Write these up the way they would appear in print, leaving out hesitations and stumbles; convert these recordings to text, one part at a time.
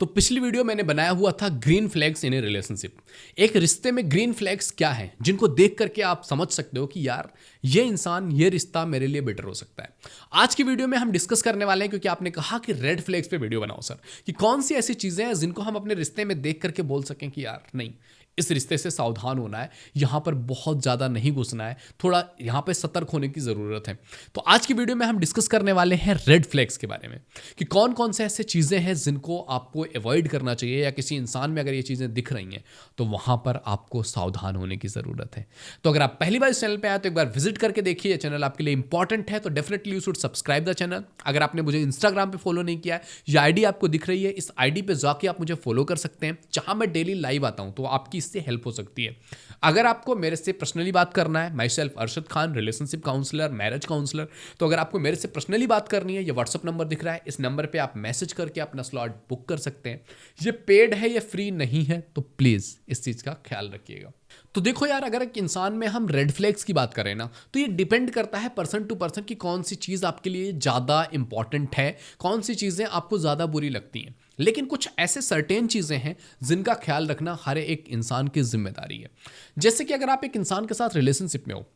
तो पिछली वीडियो मैंने बनाया हुआ था ग्रीन फ्लैग्स इन ए रिलेशनशिप। एक रिश्ते में ग्रीन फ्लैग्स क्या हैं जिनको देख करके आप समझ सकते हो कि यार ये इंसान, ये रिश्ता मेरे लिए बेटर हो सकता है। आज की वीडियो में हम डिस्कस करने वाले हैं, क्योंकि आपने कहा कि रेड फ्लैग्स पे वीडियो बनाओ सर, कि कौन सी ऐसी चीजें हैं जिनको हम अपने रिश्ते में देख करके बोल सकें कि यार नहीं, इस रिश्ते से सावधान होना है, यहाँ पर बहुत ज़्यादा नहीं घुसना है, थोड़ा यहाँ पे सतर्क होने की ज़रूरत है। तो आज की वीडियो में हम डिस्कस करने वाले हैं रेड फ्लैग्स के बारे में, कि कौन कौन से ऐसे चीज़ें हैं जिनको आपको अवॉइड करना चाहिए, या किसी इंसान में अगर ये चीज़ें दिख रही हैं तो वहाँ पर आपको सावधान होने की ज़रूरत है। तो अगर आप पहली बार इस चैनल पर आए तो एक बार विजिट करके देखिए, चैनल आपके लिए इंपॉर्टेंट है, तो definitely you should subscribe the channel. अगर आपने मुझे इंस्टाग्राम पे फॉलो नहीं किया है, ये आईडी आपको दिख रही है, इस आईडी पे जाके आप मुझे फॉलो कर सकते हैं, जहां मैं डेली लाइव आता हूं, तो आपकी इससे हेल्प हो सकती है। अगर आपको मेरे से पर्सनली बात करना है, myself Arshad Khan, relationship counsellor, marriage counsellor, तो अगर आपको मेरे से पर्सनली बात करनी है, ये व्हाट्सअप नंबर दिख रहा है, इस नंबर पे आप मैसेज करके अपना स्लॉट बुक कर सकते हैं। ये पेड है, ये फ्री नहीं है, तो प्लीज़ इस चीज़ का ख्याल रखिएगा। तो देखो यार, अगर एक इंसान में हम रेड फ्लैग्स की बात करें ना, तो ये डिपेंड करता है पर्सन टू पर्सन कि कौन सी चीज़ आपके लिए ज़्यादा इंपॉर्टेंट है, कौन सी चीज़ें आपको ज़्यादा बुरी लगती हैं। लेकिन कुछ ऐसे सर्टेन चीज़ें हैं जिनका ख्याल रखना हर एक इंसान की जिम्मेदारी है। जैसे कि अगर आप एक इंसान के साथ रिलेशनशिप में हो,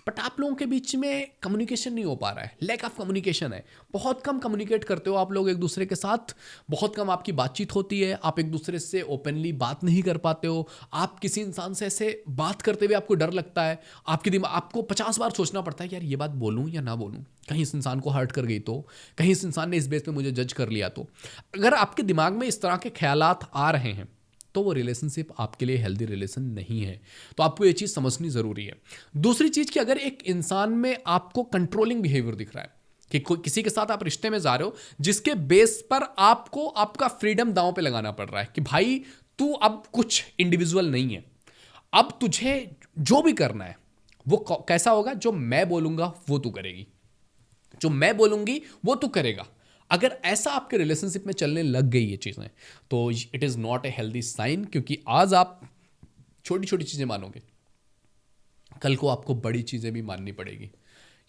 बट आप लोगों के बीच में कम्युनिकेशन नहीं हो पा रहा है, लैक ऑफ कम्युनिकेशन है, बहुत कम कम्युनिकेट करते हो आप लोग एक दूसरे के साथ, बहुत कम आपकी बातचीत होती है, आप एक दूसरे से ओपनली बात नहीं कर पाते हो, आप किसी इंसान से ऐसे बात करते हुए आपको डर लगता है, आपके दिमाग आपको 50 बार सोचना पड़ता है कि यार ये बात बोलूँ या ना बोलूँ, कहीं इस इंसान को हर्ट कर गई तो, कहीं इस इंसान ने इस बेस पे मुझे जज कर लिया तो। अगर आपके दिमाग में इस तरह के ख्यालात आ रहे हैं तो वो रिलेशनशिप आपके लिए हेल्दी रिलेशन नहीं है। तो आपको ये चीज़ समझनी ज़रूरी है। दूसरी चीज़ कि अगर एक इंसान में आपको कंट्रोलिंग बिहेवियर दिख रहा है, कि कोई किसी के साथ आप रिश्ते में जा रहे हो जिसके बेस पर आपको आपका फ्रीडम दांव पे लगाना पड़ रहा है, कि भाई तू अब कुछ इंडिविजुअल नहीं है, अब तुझे जो भी करना है वो कैसा होगा, जो मैं बोलूँगा वो तू करेगी, जो मैं बोलूँगी वो तू करेगा। अगर ऐसा आपके रिलेशनशिप में चलने लग गई ये चीज़ें, तो it is not a healthy sign, क्योंकि आज आप छोटी छोटी चीज़ें मानोगे, कल को आपको बड़ी चीज़ें भी माननी पड़ेगी,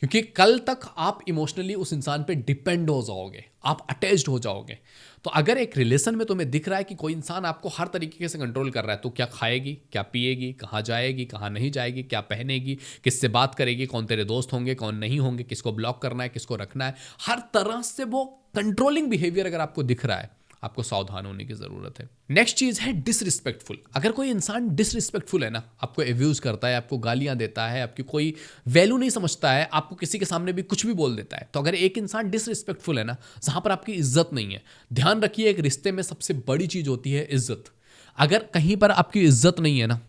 क्योंकि कल तक आप इमोशनली उस इंसान पे डिपेंड हो जाओगे, आप अटैच्ड हो जाओगे। तो अगर एक रिलेशन में तुम्हें दिख रहा है कि कोई इंसान आपको हर तरीके से कंट्रोल कर रहा है, तो क्या खाएगी, क्या पिएगी, कहाँ जाएगी, कहाँ नहीं जाएगी, क्या पहनेगी, किससे बात करेगी, कौन तेरे दोस्त होंगे, कौन नहीं होंगे, किसको ब्लॉक करना है, किसको रखना है, हर तरह से वो कंट्रोलिंग बिहेवियर अगर आपको दिख रहा है, आपको सावधान होने की जरूरत है। नेक्स्ट चीज है डिसरिस्पेक्टफुल। अगर कोई इंसान डिसरिस्पेक्टफुल है ना, आपको एब्यूज करता है, आपको गालियां देता है, आपकी कोई वैल्यू नहीं समझता है, आपको किसी के सामने भी कुछ भी बोल देता है, तो अगर एक इंसान डिसरिस्पेक्टफुल है ना, जहां पर आपकी इज्जत नहीं है, ध्यान रखिए एक रिश्ते में सबसे बड़ी चीज होती है इज्जत। अगर कहीं पर आपकी इज्जत नहीं है ना,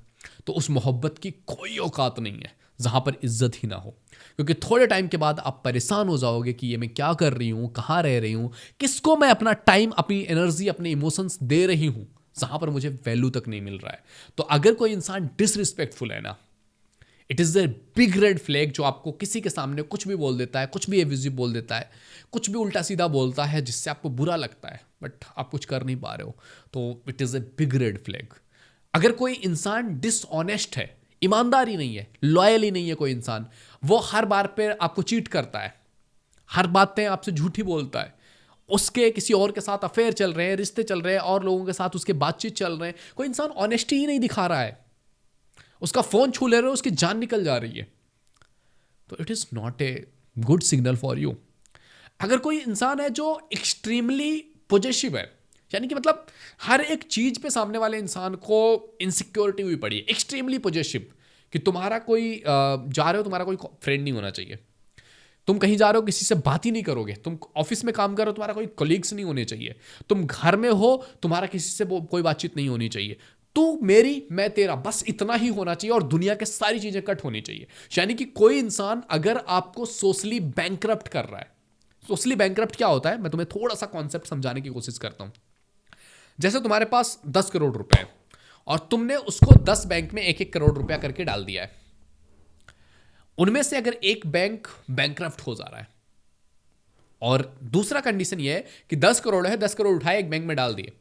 तो उस मोहब्बत की कोई औकात नहीं है जहां पर इज्जत ही ना हो, क्योंकि थोड़े टाइम के बाद आप परेशान हो जाओगे कि ये मैं क्या कर रही हूँ, कहाँ रह रही हूँ, किसको मैं अपना टाइम, अपनी एनर्जी, अपने इमोशंस दे रही हूँ, जहां पर मुझे वैल्यू तक नहीं मिल रहा है। तो अगर कोई इंसान डिसरिस्पेक्टफुल है ना, it is a big red flag, जो आपको किसी के सामने कुछ भी बोल देता है, कुछ भी एब्यूजिव बोल देता है, कुछ भी उल्टा सीधा बोलता है जिससे आपको बुरा लगता है, बट आप कुछ कर नहीं पा रहे हो, तो it is a big red flag. अगर कोई इंसान डिसऑनेस्ट है, ईमानदारी नहीं है, लॉयल ही नहीं है कोई इंसान, वो हर बार पे आपको चीट करता है, हर बातें आपसे झूठी बोलता है, उसके किसी और के साथ अफेयर चल रहे हैं, रिश्ते चल रहे हैं, और लोगों के साथ उसके बातचीत चल रहे हैं, कोई इंसान ऑनेस्टी ही नहीं दिखा रहा है, उसका फोन छू ले रहे हो, उसकी जान निकल जा रही है, तो it is not a good signal for you. अगर कोई इंसान है जो एक्सट्रीमली पॉजेसिव है, यानी कि मतलब हर एक चीज पे सामने वाले इंसान को इनसिक्योरिटी हुई पड़ी है, एक्सट्रीमली पॉजेसिव, कि तुम्हारा कोई जा रहे हो, तुम्हारा कोई फ्रेंड नहीं होना चाहिए, तुम कहीं जा रहे हो किसी से बात ही नहीं करोगे, तुम ऑफिस में काम कर रहे हो, तुम्हारा कोई कोलीग्स नहीं होने चाहिए, तुम घर में हो, तुम्हारा किसी से कोई बातचीत नहीं होनी चाहिए, तू मेरी मैं तेरा, बस इतना ही होना चाहिए, और दुनिया के सारी चीजें कट होनी चाहिए। यानी कि कोई इंसान अगर आपको सोशली बैंकरप्ट कर रहा है, सोशली बैंकरप्ट क्या होता है, मैं तुम्हें थोड़ा सा कॉन्सेप्ट समझाने की कोशिश करता हूं। जैसे तुम्हारे पास 10 करोड़ रुपए है, और तुमने उसको 10 बैंक में 1-1 करोड़ रुपया करके डाल दिया है, उनमें से अगर एक बैंक बैंकरप्ट हो जा रहा है, और दूसरा कंडीशन यह है कि 10 करोड़ है, 10 करोड़ उठाए एक बैंक में डाल दिए,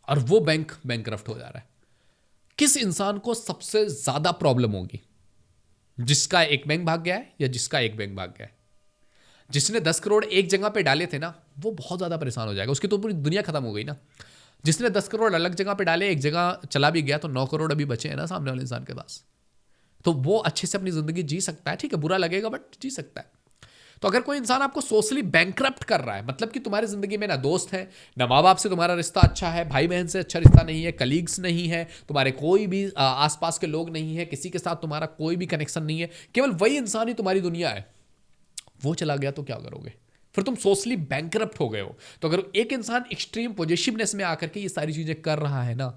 और वो बैंक बैंकरप्ट हो जा रहा है, किस इंसान को सबसे ज्यादा प्रॉब्लम होगी? जिसका एक बैंक भाग गया है या जिसका एक बैंक भाग गया है? जिसने 10 करोड़ एक जगह पे डाले थे ना, वो बहुत ज्यादा परेशान हो जाएगा, उसकी तो पूरी दुनिया खत्म हो गई ना। जिसने 10 करोड़ अलग जगह पे डाले, एक जगह चला भी गया तो 9 करोड़ अभी बचे हैं ना सामने वाले इंसान के पास, तो वो अच्छे से अपनी जिंदगी जी सकता है। ठीक है, बुरा लगेगा बट जी सकता है। तो अगर कोई इंसान आपको सोशली बैंकरप्ट कर रहा है, मतलब कि तुम्हारी जिंदगी में ना दोस्त है, ना माँ बाप से तुम्हारा रिश्ता अच्छा है, भाई बहन से अच्छा रिश्ता नहीं है, कलीग्स नहीं है, तुम्हारे कोई भी आसपास के लोग नहीं है, किसी के साथ तुम्हारा कोई भी कनेक्शन नहीं है, केवल वही इंसान ही तुम्हारी दुनिया है, वो चला गया तो क्या करोगे? फिर तुम सोशली बैंकरप्ट हो गए हो। तो अगर एक इंसान एक्सट्रीम पॉजिटिवनेस में आकर के ये सारी चीजें कर रहा है ना,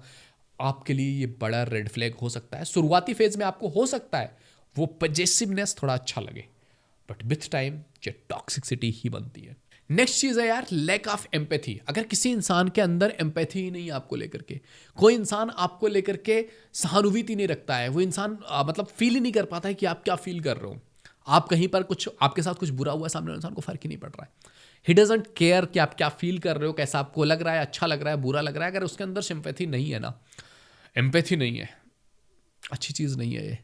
आपके लिए ये बड़ा रेड फ्लैग हो सकता है। शुरुआती फेज में आपको हो सकता है वो पॉजिटिवनेस थोड़ा अच्छा लगे, बट विथ टाइम ये टॉक्सिसिटी ही बनती है। नेक्स्ट चीज है यार, लैक ऑफ एम्पैथी। अगर किसी इंसान के अंदर एम्पैथी ही नहीं है आपको लेकर के, कोई इंसान आपको लेकर के सहानुभूति नहीं रखता है, वो इंसान मतलब फील ही नहीं कर पाता है कि आप क्या फील कर रहे हो। आप कहीं पर कुछ, आपके साथ कुछ बुरा हुआ है, सामने वाले इंसान को फर्क ही नहीं पड़ रहा है। ही डजंट केयर कि आप क्या फील कर रहे हो, कैसा आपको लग रहा है, अच्छा लग रहा है, बुरा लग रहा है। अगर उसके अंदर सिंपैथी नहीं है ना, एम्पैथी नहीं है, अच्छी चीज नहीं है ये।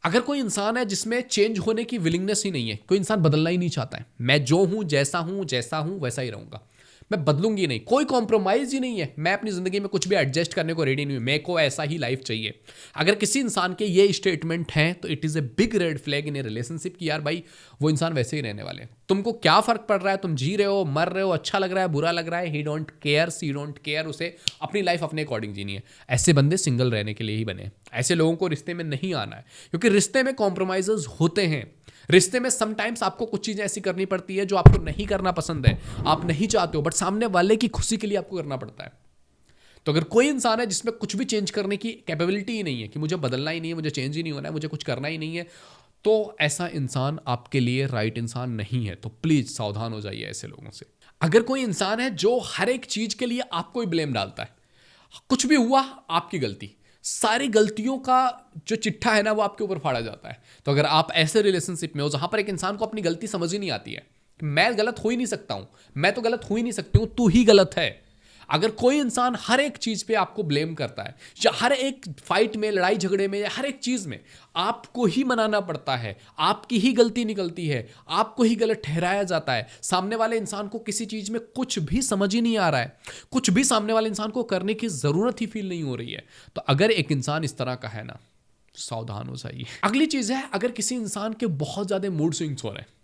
अगर कोई इंसान है जिसमें चेंज होने की विलिंगनेस ही नहीं है, कोई इंसान बदलना ही नहीं चाहता है, मैं जो हूं, जैसा हूं वैसा ही रहूंगा, मैं बदलूंगी नहीं, कोई कॉम्प्रोमाइज ही नहीं है, मैं अपनी जिंदगी में कुछ भी एडजस्ट करने को रेडी नहीं हूं, मेरे को ऐसा ही लाइफ चाहिए। अगर किसी इंसान के ये स्टेटमेंट हैं तो it is a big red flag in A relationship कि यार भाई वो इंसान वैसे ही रहने वाले हैं। तुमको क्या फर्क पड़ रहा है, तुम जी रहे हो, मर रहे हो, अच्छा लग रहा है, बुरा लग रहा है, ही डोंट केयर, उसे अपनी लाइफ अपने अकॉर्डिंग जीनी है। ऐसे बंदे सिंगल रहने के लिए ही बने, ऐसे लोगों को रिश्ते में नहीं आना है, क्योंकि रिश्ते में कॉम्प्रोमाइजेस होते हैं। रिश्ते में समटाइम्स आपको कुछ चीजें ऐसी करनी पड़ती है जो आपको नहीं करना पसंद है, आप नहीं चाहते हो, बट सामने वाले की खुशी के लिए आपको करना पड़ता है। तो अगर कोई इंसान है जिसमें कुछ भी चेंज करने की कैपेबिलिटी ही नहीं है, कि मुझे बदलना ही नहीं है, मुझे चेंज ही नहीं होना है, मुझे कुछ करना ही नहीं है, तो ऐसा इंसान आपके लिए राइट इंसान नहीं है। तो प्लीज सावधान हो जाइए ऐसे लोगों से। अगर कोई इंसान है जो हर एक चीज के लिए आपको ही ब्लेम डालता है, कुछ भी हुआ आपकी गलती, सारी गलतियों का जो चिट्ठा है ना वो आपके ऊपर फाड़ा जाता है। तो अगर आप ऐसे रिलेशनशिप में हो जहां पर एक इंसान को अपनी गलती समझ ही नहीं आती है, मैं गलत हो ही नहीं सकता हूं, मैं तो गलत हो ही नहीं सकती हूं, तू ही गलत है। अगर कोई इंसान हर एक चीज पे आपको ब्लेम करता है, या हर एक फाइट में, लड़ाई झगड़े में, या हर एक चीज में आपको ही मनाना पड़ता है, आपकी ही गलती निकलती है, आपको ही गलत ठहराया जाता है, सामने वाले इंसान को किसी चीज में कुछ भी समझ ही नहीं आ रहा है, कुछ भी सामने वाले इंसान को करने की जरूरत ही फील नहीं हो रही है, तो अगर एक इंसान इस तरह का है ना, सावधान हो जाइए। अगली चीज है, अगर किसी इंसान के बहुत ज्यादा मूड स्विंग्स हो रहे हैं,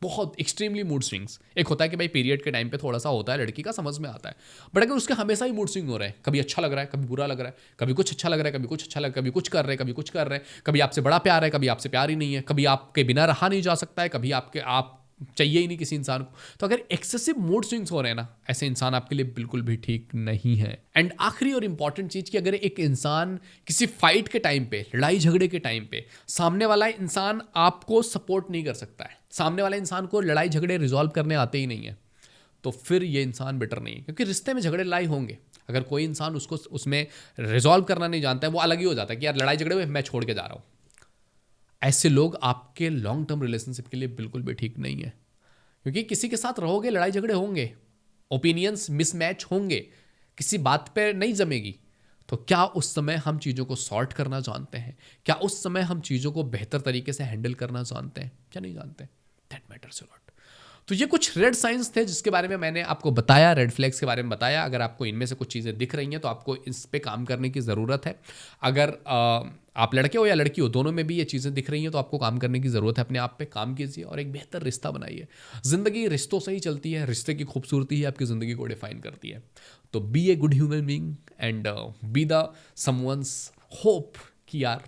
बहुत एक्सट्रीमली मूड स्विंग्स। एक होता है कि भाई पीरियड के टाइम पे थोड़ा सा होता है, लड़की का समझ में आता है, बट अगर उसके हमेशा ही मूड स्विंग हो रहे हैं, कभी अच्छा लग रहा है, कभी बुरा लग रहा है, कभी कुछ अच्छा लग रहा है, कभी कुछ अच्छा लग रहा है, कभी कुछ कर रहे हैं, कभी कुछ कर रहे हैं, कभी आपसे बड़ा प्यार है, कभी आपसे प्यार ही नहीं है, कभी आपके बिना रहा नहीं जा सकता है, कभी आप चाहिए ही नहीं किसी इंसान को, तो अगर एक्सेसिव मूड स्विंग्स हो रहे हैं ना, ऐसे इंसान आपके लिए बिल्कुल भी ठीक नहीं है। एंड आखिरी और इंपॉर्टेंट चीज कि अगर एक इंसान किसी फाइट के टाइम पे, लड़ाई झगड़े के टाइम पे, सामने वाला इंसान आपको सपोर्ट नहीं कर सकता है, सामने वाले इंसान को लड़ाई झगड़े रिजॉल्व करने आते ही नहीं है, तो फिर ये इंसान बेटर नहीं है। क्योंकि रिश्ते में झगड़े लड़ाई होंगे, अगर कोई इंसान उसको उसमें रिजॉल्व करना नहीं जानता है, वो अलग ही हो जाता है कि यार लड़ाई झगड़े में मैं छोड़ के जा रहा हूँ। ऐसे लोग आपके लॉन्ग टर्म रिलेशनशिप के लिए बिल्कुल भी ठीक नहीं है, क्योंकि किसी के साथ रहोगे, लड़ाई झगड़े होंगे, ओपिनियंस मिसमैच होंगे, किसी बात पे नहीं जमेगी, तो क्या उस समय हम चीज़ों को सॉर्ट करना जानते हैं? क्या उस समय हम चीज़ों को बेहतर तरीके से हैंडल करना जानते हैं, क्या नहीं जानते? That matters a lot. तो ये कुछ रेड साइंस थे जिसके बारे में मैंने आपको बताया, रेड फ्लैग्स के बारे में बताया। अगर आपको इनमें से कुछ चीज़ें दिख रही हैं तो आपको इस पे काम करने की ज़रूरत है। अगर आप लड़के हो या लड़की हो, दोनों में भी ये चीज़ें दिख रही हैं तो आपको काम करने की ज़रूरत है, अपने आप पे काम कीजिए और एक बेहतर रिश्ता बनाइए। ज़िंदगी रिश्तों से ही चलती है, रिश्ते की खूबसूरती ही आपकी ज़िंदगी को डिफाइन करती है। तो be a good human being and be the someone's hope कि यार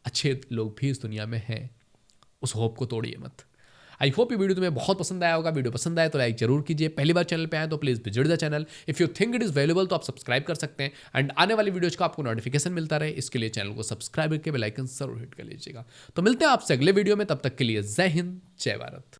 अच्छे लोग भी इस दुनिया में हैं, उस होप को तोड़िए मत। आई होप ये वीडियो तुम्हें बहुत पसंद आया होगा। वीडियो पसंद आए तो लाइक जरूर कीजिए, पहली बार चैनल पे आए तो please visit the channel. If you think it is valuable तो आप सब्सक्राइब कर सकते हैं, एंड आने वाली वीडियोज का आपको नोटिफिकेशन मिलता रहे इसके लिए चैनल को सब्सक्राइब करके बेल आइकन जरूर हिट कर लीजिएगा। तो मिलते हैं आपसे अगले वीडियो में, तब तक के लिए जय हिंद, जय भारत।